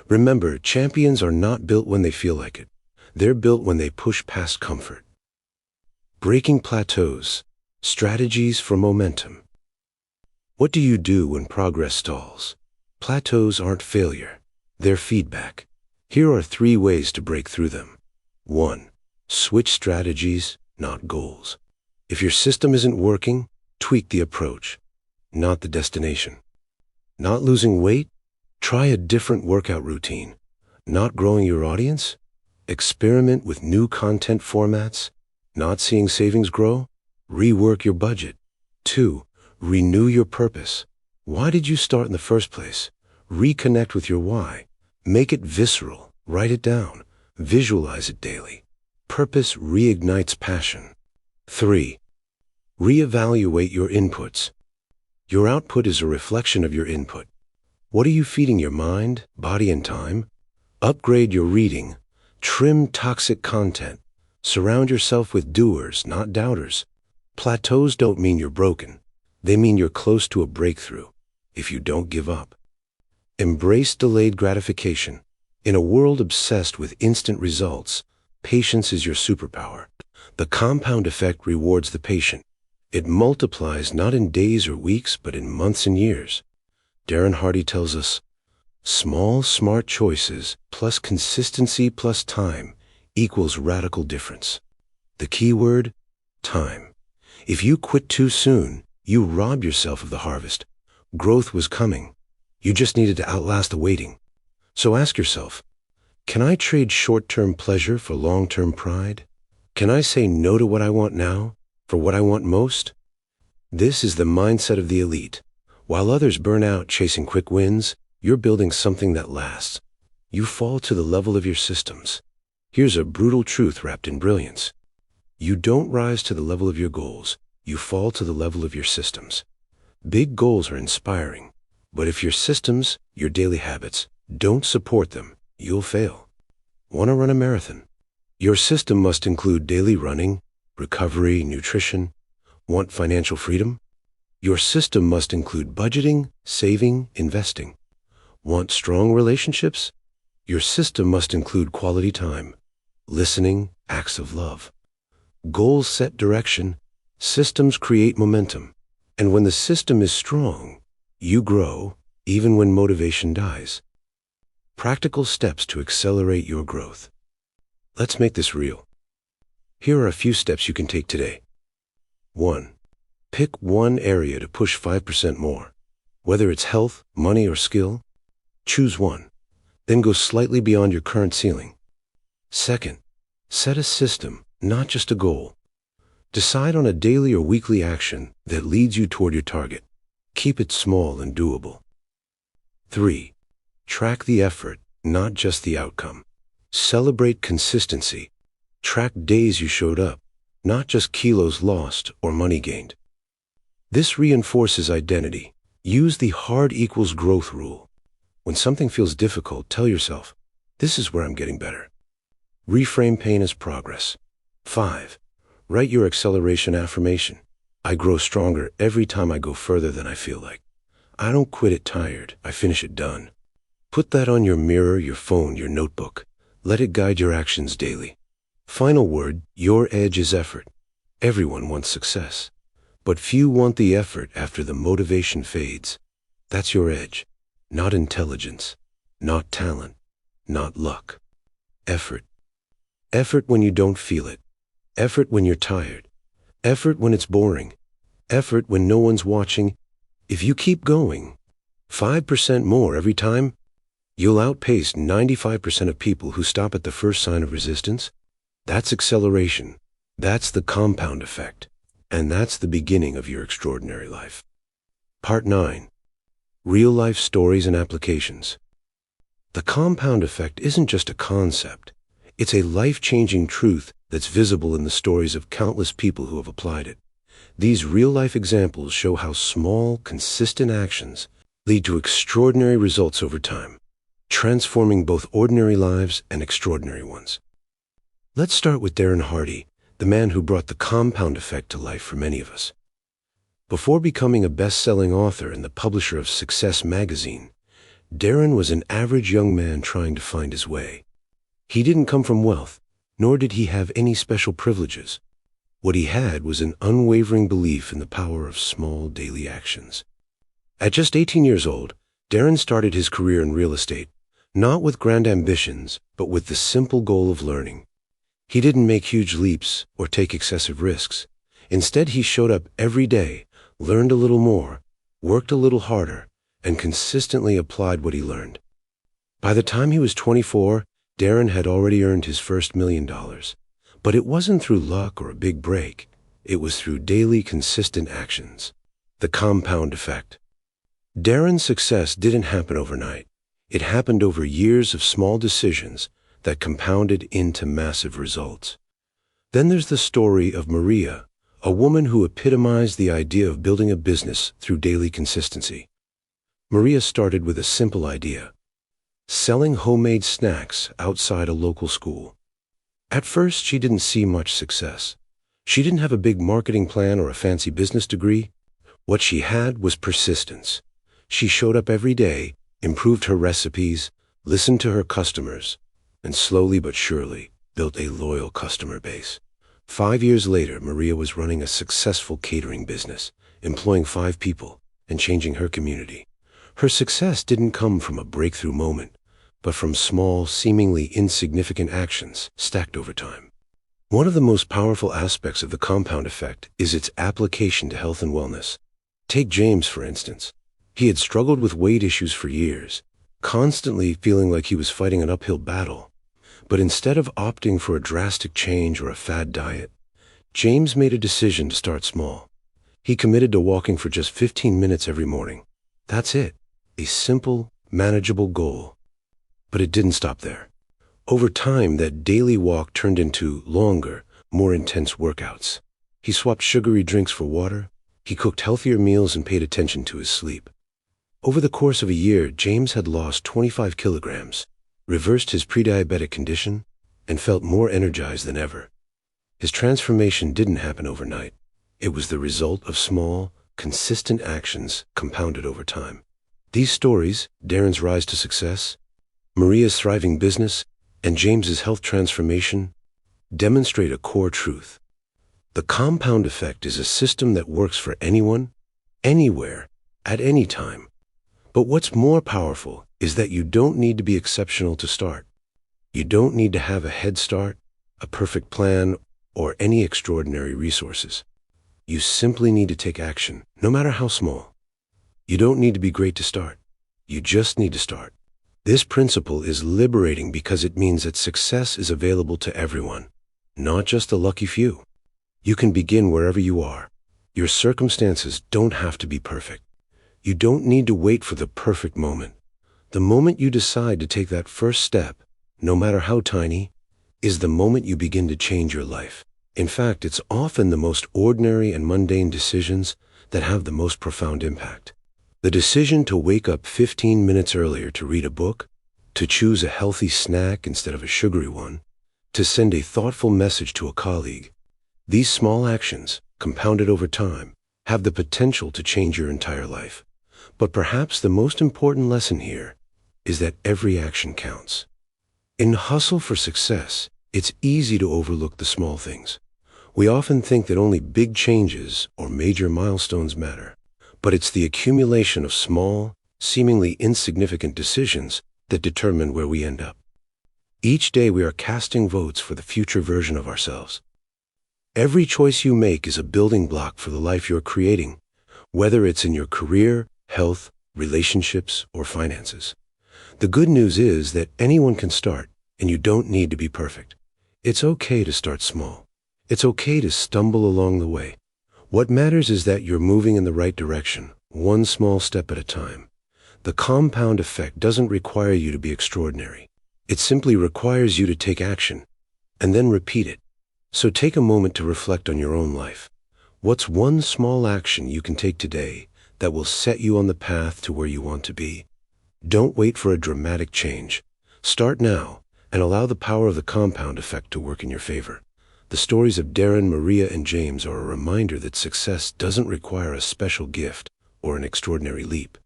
Remember, champions are not built when they feel like it. They're built when they push past comfort. Breaking plateaus. Strategies for momentum. What do you do when progress stalls? Plateaus aren't failure. They're feedback. Here are 3 ways to break through them. 1. Switch strategies, not goals. If your system isn't working, tweak the approach, not the destination. Not losing weight? Try a different workout routine. Not growing your audience? Experiment with new content formats. Not seeing savings grow? Rework your budget. 2. Renew your purpose. Why did you start in the first place? Reconnect with your why. Make it visceral. Write it down. Visualize it daily. Purpose reignites passion. 3. Reevaluate your inputs. Your output is a reflection of your input. What are you feeding your mind, body, and time? Upgrade your reading. Trim toxic content. Surround yourself with doers, not doubters. Plateaus don't mean you're broken. They mean you're close to a breakthrough, if you don't give up. Embrace delayed gratification. In a world obsessed with instant results, patience is your superpower. The compound effect rewards the patient. It multiplies not in days or weeks, but in months and years. Darren Hardy tells us, small, smart choices plus consistency plus time equals radical difference. The key word, time. If you quit too soon, you rob yourself of the harvest. Growth was coming. You just needed to outlast the waiting. So ask yourself, can I trade short-term pleasure for long-term pride? Can I say no to what I want now for what I want most? This is the mindset of the elite. While others burn out chasing quick wins, you're building something that lasts. You fall to the level of your systems. Here's a brutal truth wrapped in brilliance. You don't rise to the level of your goals. You fall to the level of your systems. Big goals are inspiring, but if your systems, your daily habits, don't support them, you'll fail. Want to run a marathon? Your system must include daily running, recovery, nutrition. Want financial freedom? Your system must include budgeting, saving, investing. Want strong relationships? Your system must include quality time, listening, acts of love. Goals set direction. Systems create momentum. And when the system is strong, you grow, even when motivation dies. Practical steps to accelerate your growth. Let's make this real. Here are a few steps you can take today. 1. Pick one area to push 5% more. Whether it's health, money, or skill, choose one. Then go slightly beyond your current ceiling. 2. Set a system, not just a goal. Decide on a daily or weekly action that leads you toward your target. Keep it small and doable. 3. Track the effort, not just the outcome. Celebrate consistency. Track days you showed up, not just kilos lost or money gained. This reinforces identity. Use the hard equals growth rule. When something feels difficult, tell yourself, this is where I'm getting better. Reframe pain as progress. 5. Write your acceleration affirmation. I grow stronger every time I go further than I feel like. I don't quit it tired, I finish it done. Put that on your mirror, your phone, your notebook. Let it guide your actions daily. Final word, your edge is effort. Everyone wants success, but few want the effort after the motivation fades. That's your edge, not intelligence, not talent, not luck. Effort. Effort when you don't feel it. Effort when you're tired. Effort when it's boring. Effort when no one's watching. If you keep going, 5% more every time, you'll outpace 95% of people who stop at the first sign of resistance. That's acceleration. That's the compound effect. And that's the beginning of your extraordinary life. Part 9. Real-life stories and applications. The compound effect isn't just a concept. It's a life-changing truth that's visible in the stories of countless people who have applied it. These real-life examples show how small, consistent actions lead to extraordinary results over time, transforming both ordinary lives and extraordinary ones. Let's start with Darren Hardy, the man who brought the compound effect to life for many of us. Before becoming a best-selling author and the publisher of Success magazine, Darren was an average young man trying to find his way. He didn't come from wealth, nor did he have any special privileges. What he had was an unwavering belief in the power of small daily actions. At just 18 years old, Darren started his career in real estate, not with grand ambitions, but with the simple goal of learning. He didn't make huge leaps or take excessive risks. Instead, he showed up every day, learned a little more, worked a little harder, and consistently applied what he learned. By the time he was 24, Darren had already earned his first $1 million. But it wasn't through luck or a big break. It was through daily, consistent actions. The compound effect. Darren's success didn't happen overnight. It happened over years of small decisions that compounded into massive results. Then there's the story of Maria, a woman who epitomized the idea of building a business through daily consistency. Maria started with a simple idea: selling homemade snacks outside a local school. At first, she didn't see much success. She didn't have a big marketing plan or a fancy business degree. What she had was persistence. She showed up every day, improved her recipes, listened to her customers, and slowly but surely built a loyal customer base. 5 years later, Maria was running a successful catering business, employing 5 people, and changing her community. Her success didn't come from a breakthrough moment, but from small, seemingly insignificant actions stacked over time. One of the most powerful aspects of the compound effect is its application to health and wellness. Take James, for instance. He had struggled with weight issues for years, constantly feeling like he was fighting an uphill battle. But instead of opting for a drastic change or a fad diet, James made a decision to start small. He committed to walking for just 15 minutes every morning. That's it. A simple, manageable goal. But it didn't stop there. Over time, that daily walk turned into longer, more intense workouts. He swapped sugary drinks for water. He cooked healthier meals and paid attention to his sleep. Over the course of a year, James had lost 25 kilograms, reversed his pre-diabetic condition, and felt more energized than ever. His transformation didn't happen overnight. It was the result of small, consistent actions compounded over time. These stories, Darren's rise to success, Maria's thriving business, and James's health transformation, demonstrate a core truth. The compound effect is a system that works for anyone, anywhere, at any time. But what's more powerful is that you don't need to be exceptional to start. You don't need to have a head start, a perfect plan, or any extraordinary resources. You simply need to take action, no matter how small. You don't need to be great to start. You just need to start. This principle is liberating because it means that success is available to everyone, not just the lucky few. You can begin wherever you are. Your circumstances don't have to be perfect. You don't need to wait for the perfect moment. The moment you decide to take that first step, no matter how tiny, is the moment you begin to change your life. In fact, it's often the most ordinary and mundane decisions that have the most profound impact. The decision to wake up 15 minutes earlier to read a book, to choose a healthy snack instead of a sugary one, to send a thoughtful message to a colleague. These small actions, compounded over time, have the potential to change your entire life. But perhaps the most important lesson here is that every action counts. In hustle for success, it's easy to overlook the small things. We often think that only big changes or major milestones matter, but it's the accumulation of small, seemingly insignificant decisions that determine where we end up. Each day we are casting votes for the future version of ourselves. Every choice you make is a building block for the life you're creating, whether it's in your career, health, relationships, or finances. The good news is that anyone can start, and you don't need to be perfect. It's okay to start small. It's okay to stumble along the way. What matters is that you're moving in the right direction, one small step at a time. The compound effect doesn't require you to be extraordinary. It simply requires you to take action, and then repeat it. So take a moment to reflect on your own life. What's one small action you can take today that will set you on the path to where you want to be? Don't wait for a dramatic change. Start now and allow the power of the compound effect to work in your favor. The stories of Darren, Maria, and James are a reminder that success doesn't require a special gift or an extraordinary leap.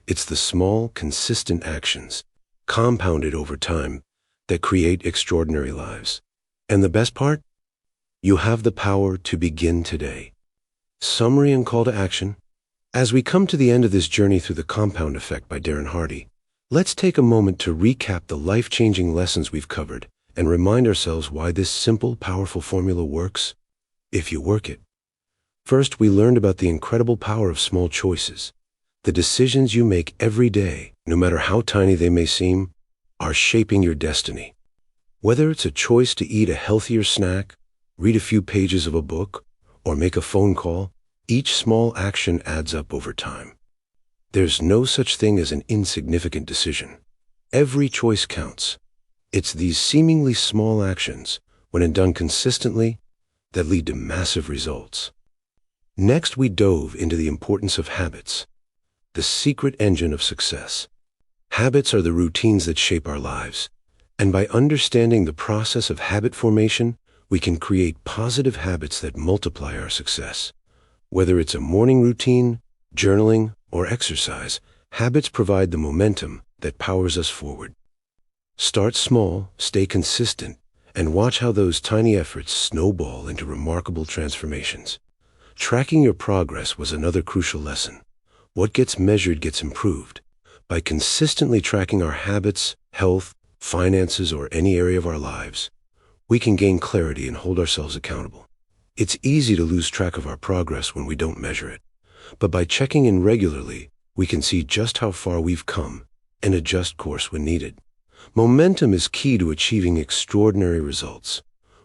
It's the small, consistent actions, compounded over time, that create extraordinary lives. And the best part? You have the power to begin today. Summary and call to action. As we come to the end of this journey through the compound effect by Darren Hardy, let's take a moment to recap the life-changing lessons we've covered and remind ourselves why this simple, powerful formula works, if you work it. First, we learned about the incredible power of small choices. The decisions you make every day, no matter how tiny they may seem, are shaping your destiny. Whether it's a choice to eat a healthier snack, read a few pages of a book, or make a phone call, each small action adds up over time. There's no such thing as an insignificant decision. Every choice counts. It's these seemingly small actions, when done consistently, that lead to massive results. Next, we dove into the importance of habits, the secret engine of success. Habits are the routines that shape our lives, and by understanding the process of habit formation, we can create positive habits that multiply our success. Whether it's a morning routine, journaling, or exercise, habits provide the momentum that powers us forward. Start small, stay consistent, and watch how those tiny efforts snowball into remarkable transformations. Tracking your progress was another crucial lesson. What gets measured gets improved. By consistently tracking our habits, health, finances, or any area of our lives, we can gain clarity and hold ourselves accountable. It's easy to lose track of our progress when we don't measure it, but by checking in regularly, we can see just how far we've come and adjust course when needed. Momentum is key to achieving extraordinary results.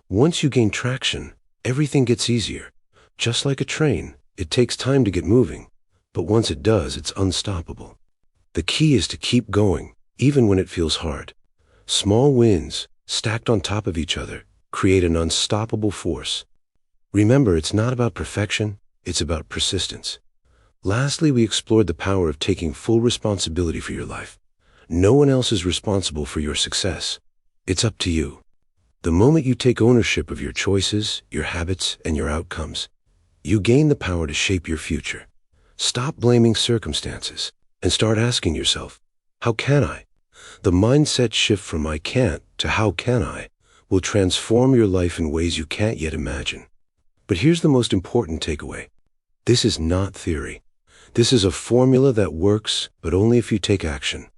Once you gain traction, everything gets easier. Just like a train, it takes time to get moving, but once it does, it's unstoppable. The key is to keep going, even when it feels hard. Small wins, stacked on top of each other, create an unstoppable force. Remember, it's not about perfection, it's about persistence. Lastly, we explored the power of taking full responsibility for your life. No one else is responsible for your success. It's up to you. The moment you take ownership of your choices, your habits, and your outcomes, you gain the power to shape your future. Stop blaming circumstances and start asking yourself, how can I? The mindset shift from I can't to how can I will transform your life in ways you can't yet imagine. But here's the most important takeaway. This is not theory. This is a formula that works, but only if you take action.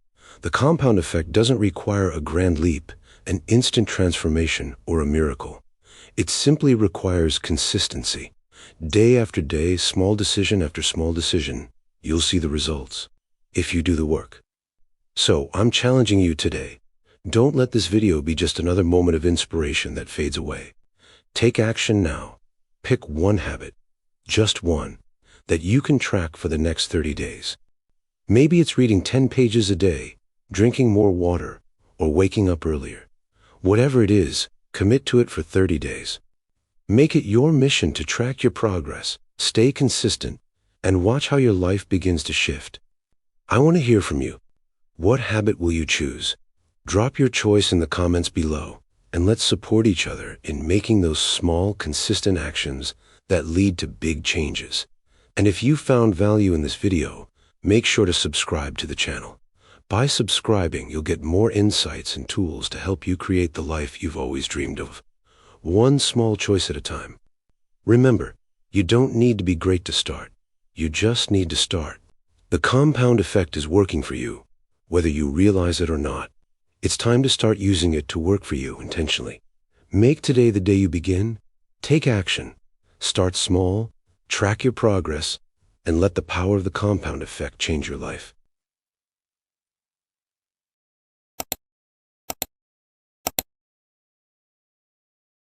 The compound effect doesn't require a grand leap, an instant transformation, or a miracle. It simply requires consistency. Day after day, small decision after small decision, you'll see the results, if you do the work. So, I'm challenging you today. Don't let this video be just another moment of inspiration that fades away. Take action now. Pick one habit, just one, that you can track for the next 30 days. Maybe it's reading 10 pages a day, drinking more water, or waking up earlier. Whatever it is, commit to it for 30 days. Make it your mission to track your progress, stay consistent, and watch how your life begins to shift. I want to hear from you. What habit will you choose? Drop your choice in the comments below, and let's support each other in making those small, consistent actions that lead to big changes. And if you found value in this video, make sure to subscribe to the channel. By subscribing, you'll get more insights and tools to help you create the life you've always dreamed of. One small choice at a time. Remember, you don't need to be great to start. You just need to start. The compound effect is working for you, whether you realize it or not. It's time to start using it to work for you intentionally. Make today the day you begin. Take action. Start small, track your progress, and let the power of the compound effect change your life.